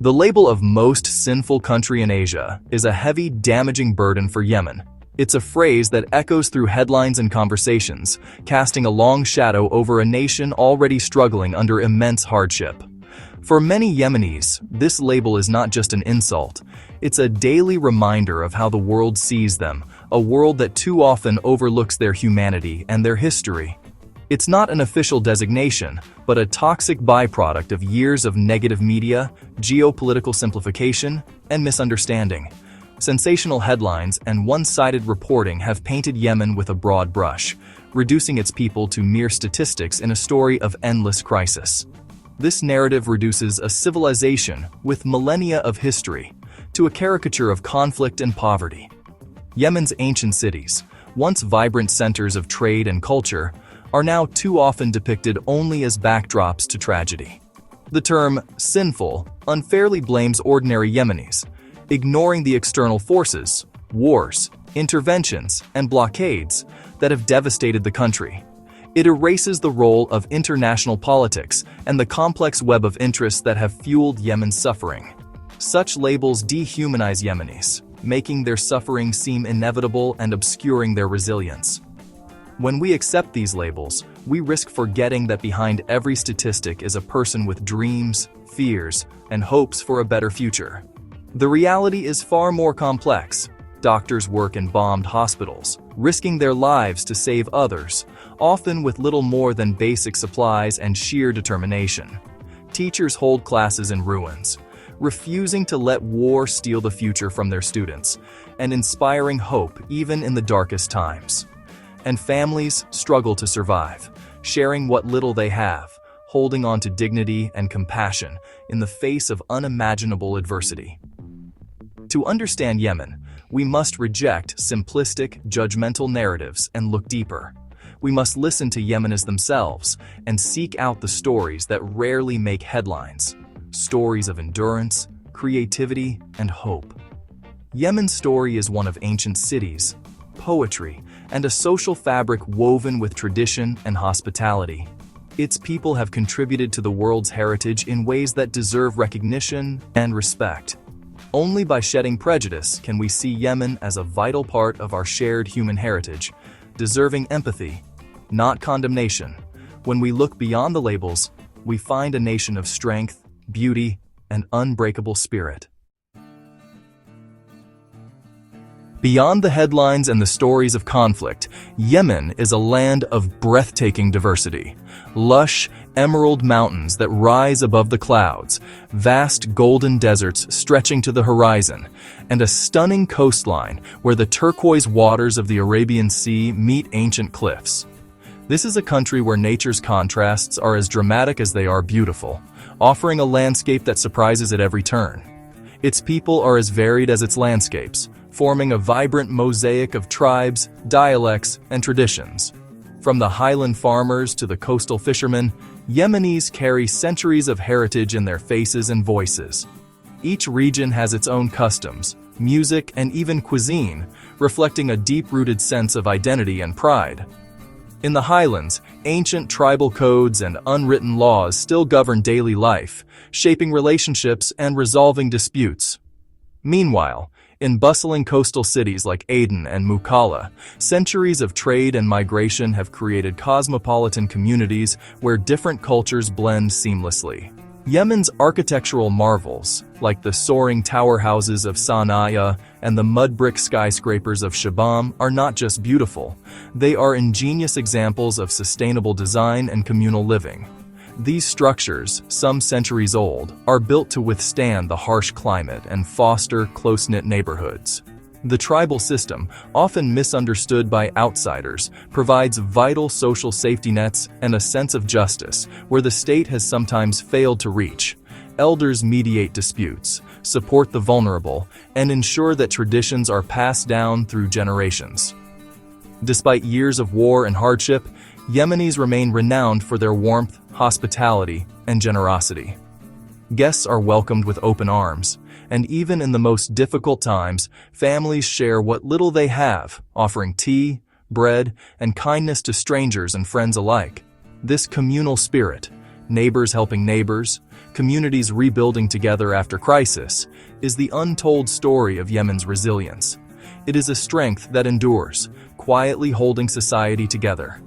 The label of most sinful country in Asia is a heavy, damaging burden for Yemen. It's a phrase that echoes through headlines and conversations, casting a long shadow over a nation already struggling under immense hardship. For many Yemenis, this label is not just an insult. It's a daily reminder of how the world sees them, a world that too often overlooks their humanity and their history. It's not an official designation, but a toxic byproduct of years of negative media, geopolitical simplification, and misunderstanding. Sensational headlines and one-sided reporting have painted Yemen with a broad brush, reducing its people to mere statistics in a story of endless crisis. This narrative reduces a civilization with millennia of history to a caricature of conflict and poverty. Yemen's ancient cities, once vibrant centers of trade and culture, are now too often depicted only as backdrops to tragedy. The term sinful unfairly blames ordinary Yemenis, ignoring the external forces, wars, interventions, and blockades that have devastated the country. It erases the role of international politics and the complex web of interests that have fueled Yemen's suffering. Such labels dehumanize Yemenis, making their suffering seem inevitable and obscuring their resilience. When we accept these labels, we risk forgetting that behind every statistic is a person with dreams, fears, and hopes for a better future. The reality is far more complex. Doctors work in bombed hospitals, risking their lives to save others, often with little more than basic supplies and sheer determination. Teachers hold classes in ruins, refusing to let war steal the future from their students, and inspiring hope even in the darkest times. And families struggle to survive, sharing what little they have, holding on to dignity and compassion in the face of unimaginable adversity. To understand Yemen, we must reject simplistic, judgmental narratives and look deeper. We must listen to Yemenis themselves and seek out the stories that rarely make headlines, stories of endurance, creativity, and hope. Yemen's story is one of ancient cities, poetry, and a social fabric woven with tradition and hospitality. Its people have contributed to the world's heritage in ways that deserve recognition and respect. Only by shedding prejudice can we see Yemen as a vital part of our shared human heritage, deserving empathy, not condemnation. When we look beyond the labels, we find a nation of strength, beauty, and unbreakable spirit. Beyond the headlines and the stories of conflict, Yemen is a land of breathtaking diversity. Lush, emerald mountains that rise above the clouds, vast golden deserts stretching to the horizon, and a stunning coastline where the turquoise waters of the Arabian Sea meet ancient cliffs. This is a country where nature's contrasts are as dramatic as they are beautiful, offering a landscape that surprises at every turn. Its people are as varied as its landscapes, forming a vibrant mosaic of tribes, dialects, and traditions. From the highland farmers to the coastal fishermen, Yemenis carry centuries of heritage in their faces and voices. Each region has its own customs, music, and even cuisine, reflecting a deep-rooted sense of identity and pride. In the highlands, ancient tribal codes and unwritten laws still govern daily life, shaping relationships and resolving disputes. Meanwhile, in bustling coastal cities like Aden and Mukalla, centuries of trade and migration have created cosmopolitan communities where different cultures blend seamlessly. Yemen's architectural marvels, like the soaring tower houses of Sana'a and the mud brick skyscrapers of Shibam, are not just beautiful, they are ingenious examples of sustainable design and communal living. These structures, some centuries old, are built to withstand the harsh climate and foster close-knit neighborhoods. The tribal system, often misunderstood by outsiders, provides vital social safety nets and a sense of justice where the state has sometimes failed to reach. Elders mediate disputes, support the vulnerable, and ensure that traditions are passed down through generations. Despite years of war and hardship, Yemenis remain renowned for their warmth, hospitality, and generosity. Guests are welcomed with open arms, and even in the most difficult times, families share what little they have, offering tea, bread, and kindness to strangers and friends alike. This communal spirit, neighbors helping neighbors, communities rebuilding together after crisis, is the untold story of Yemen's resilience. It is a strength that endures, quietly holding society together.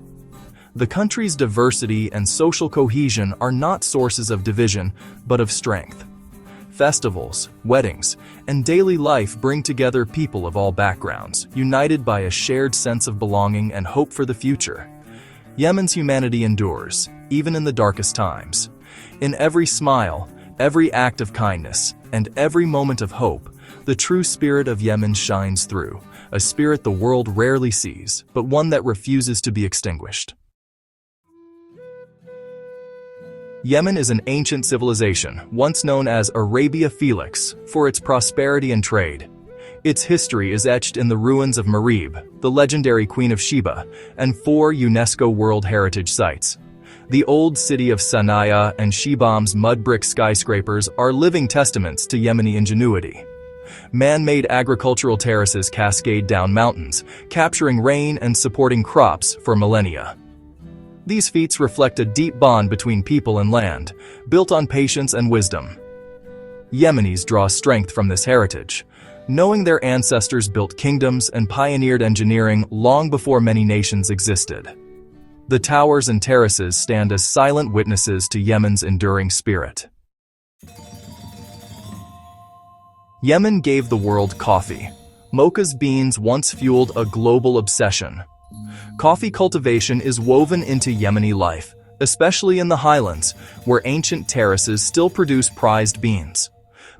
The country's diversity and social cohesion are not sources of division, but of strength. Festivals, weddings, and daily life bring together people of all backgrounds, united by a shared sense of belonging and hope for the future. Yemen's humanity endures, even in the darkest times. In every smile, every act of kindness, and every moment of hope, the true spirit of Yemen shines through, a spirit the world rarely sees, but one that refuses to be extinguished. Yemen is an ancient civilization, once known as Arabia Felix, for its prosperity and trade. Its history is etched in the ruins of Marib, the legendary Queen of Sheba, and 4 UNESCO World Heritage Sites. The old city of Sana'a and Shibam's mud brick skyscrapers are living testaments to Yemeni ingenuity. Man-made agricultural terraces cascade down mountains, capturing rain and supporting crops for millennia. These feats reflect a deep bond between people and land, built on patience and wisdom. Yemenis draw strength from this heritage, knowing their ancestors built kingdoms and pioneered engineering long before many nations existed. The towers and terraces stand as silent witnesses to Yemen's enduring spirit. Yemen gave the world coffee. Mocha's beans once fueled a global obsession. Coffee cultivation is woven into Yemeni life, especially in the highlands, where ancient terraces still produce prized beans.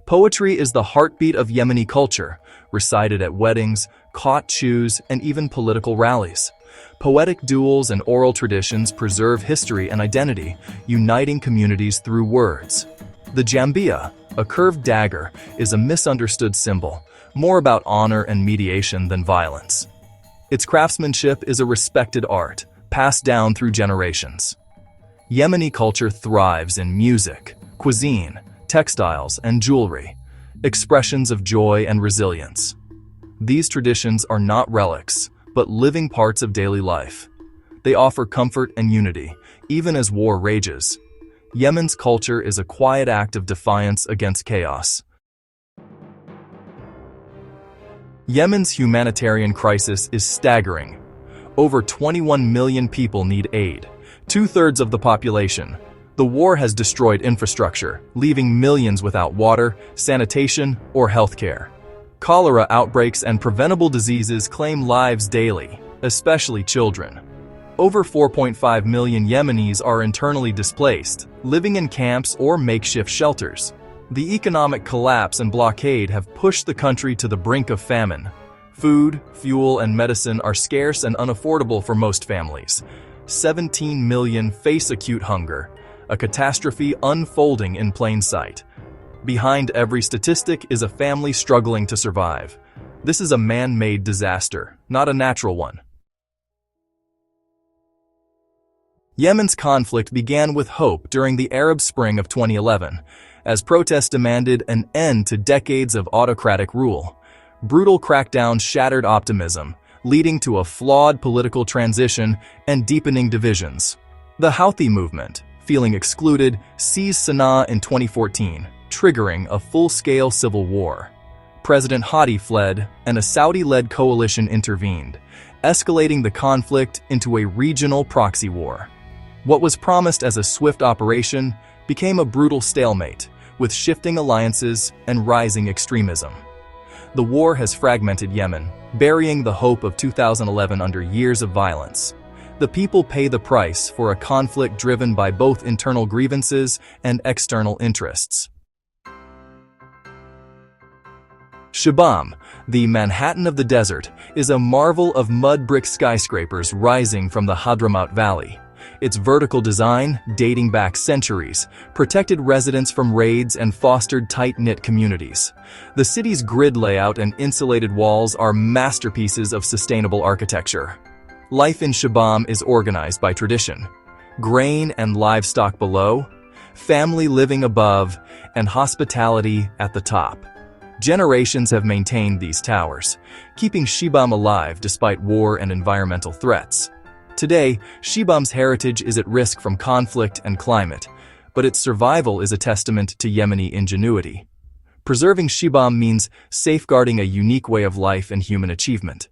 Poetry is the heartbeat of Yemeni culture, recited at weddings, caught chews, and even political rallies. Poetic duels and oral traditions preserve history and identity, uniting communities through words. The jambia, a curved dagger, is a misunderstood symbol, more about honor and mediation than violence. Its craftsmanship is a respected art, passed down through generations. Yemeni culture thrives in music, cuisine, textiles, and jewelry, expressions of joy and resilience. These traditions are not relics, but living parts of daily life. They offer comfort and unity, even as war rages. Yemen's culture is a quiet act of defiance against chaos. Yemen's humanitarian crisis is staggering. Over 21 million people need aid, 2/3 of the population. The war has destroyed infrastructure, leaving millions without water, sanitation, or healthcare. Cholera outbreaks and preventable diseases claim lives daily, especially children. Over 4.5 million Yemenis are internally displaced, living in camps or makeshift shelters. The economic collapse and blockade have pushed the country to the brink of famine. Food, fuel, and medicine are scarce and unaffordable for most families. 17 million face acute hunger, a catastrophe unfolding in plain sight. Behind every statistic is a family struggling to survive. This is a man-made disaster, not a natural one. Yemen's conflict began with hope during the Arab Spring of 2011, as protests demanded an end to decades of autocratic rule. Brutal crackdowns shattered optimism, leading to a flawed political transition and deepening divisions. The Houthi movement, feeling excluded, seized Sana'a in 2014, triggering a full-scale civil war. President Hadi fled, and a Saudi-led coalition intervened, escalating the conflict into a regional proxy war. What was promised as a swift operation became a brutal stalemate, with shifting alliances and rising extremism. The war has fragmented Yemen, burying the hope of 2011 under years of violence. The people pay the price for a conflict driven by both internal grievances and external interests. Shibam, the Manhattan of the desert, is a marvel of mud brick skyscrapers rising from the Hadramaut Valley. Its vertical design, dating back centuries, protected residents from raids and fostered tight-knit communities. The city's grid layout and insulated walls are masterpieces of sustainable architecture. Life in Shibam is organized by tradition. Grain and livestock below, family living above, and hospitality at the top. Generations have maintained these towers, keeping Shibam alive despite war and environmental threats. Today, Shibam's heritage is at risk from conflict and climate, but its survival is a testament to Yemeni ingenuity. Preserving Shibam means safeguarding a unique way of life and human achievement.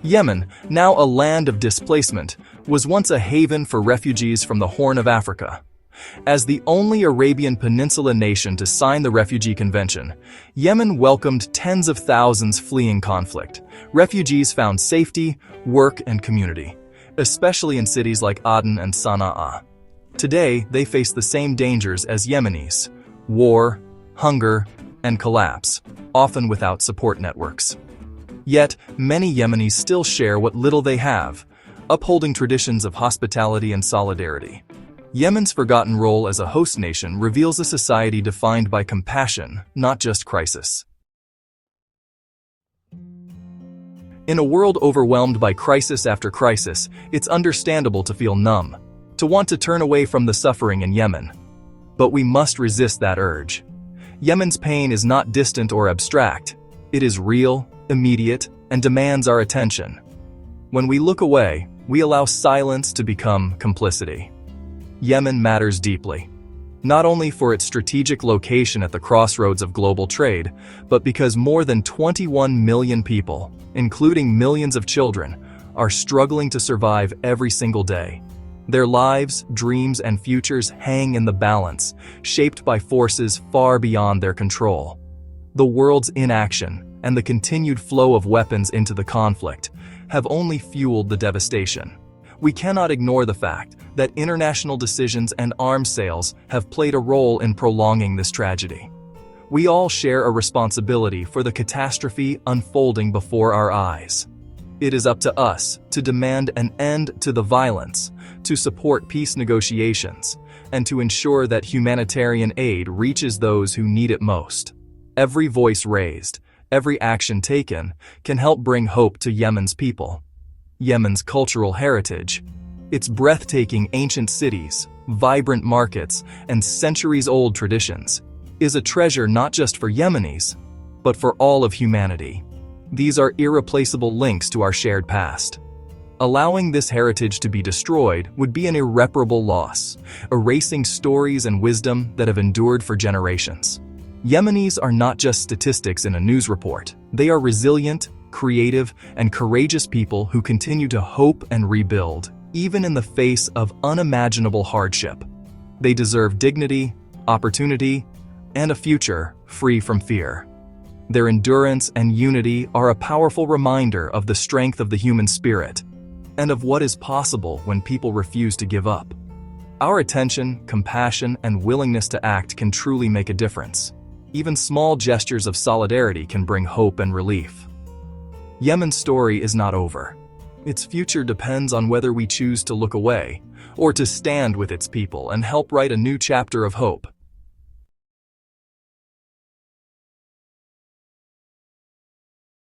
Yemen, now a land of displacement, was once a haven for refugees from the Horn of Africa. As the only Arabian Peninsula nation to sign the Refugee Convention, Yemen welcomed tens of thousands fleeing conflict. Refugees found safety, work, and community, especially in cities like Aden and Sana'a. Today, they face the same dangers as Yemenis: war, hunger, and collapse, often without support networks. Yet, many Yemenis still share what little they have, upholding traditions of hospitality and solidarity. Yemen's forgotten role as a host nation reveals a society defined by compassion, not just crisis. In a world overwhelmed by crisis after crisis, it's understandable to feel numb, to want to turn away from the suffering in Yemen. But we must resist that urge. Yemen's pain is not distant or abstract. It is real, immediate, and demands our attention. When we look away, we allow silence to become complicity. Yemen matters deeply, not only for its strategic location at the crossroads of global trade, but because more than 21 million people, including millions of children, are struggling to survive every single day. Their lives, dreams, and futures hang in the balance, shaped by forces far beyond their control. The world's inaction and the continued flow of weapons into the conflict have only fueled the devastation. We cannot ignore the fact that international decisions and arms sales have played a role in prolonging this tragedy. We all share a responsibility for the catastrophe unfolding before our eyes. It is up to us to demand an end to the violence, to support peace negotiations, and to ensure that humanitarian aid reaches those who need it most. Every voice raised, every action taken, can help bring hope to Yemen's people. Yemen's cultural heritage, its breathtaking ancient cities, vibrant markets, and centuries-old traditions, is a treasure not just for Yemenis, but for all of humanity. These are irreplaceable links to our shared past. Allowing this heritage to be destroyed would be an irreparable loss, erasing stories and wisdom that have endured for generations. Yemenis are not just statistics in a news report. They are resilient, creative, and courageous people who continue to hope and rebuild, even in the face of unimaginable hardship. They deserve dignity, opportunity, and a future free from fear. Their endurance and unity are a powerful reminder of the strength of the human spirit and of what is possible when people refuse to give up. Our attention, compassion, and willingness to act can truly make a difference. Even small gestures of solidarity can bring hope and relief. Yemen's story is not over. Its future depends on whether we choose to look away or to stand with its people and help write a new chapter of hope.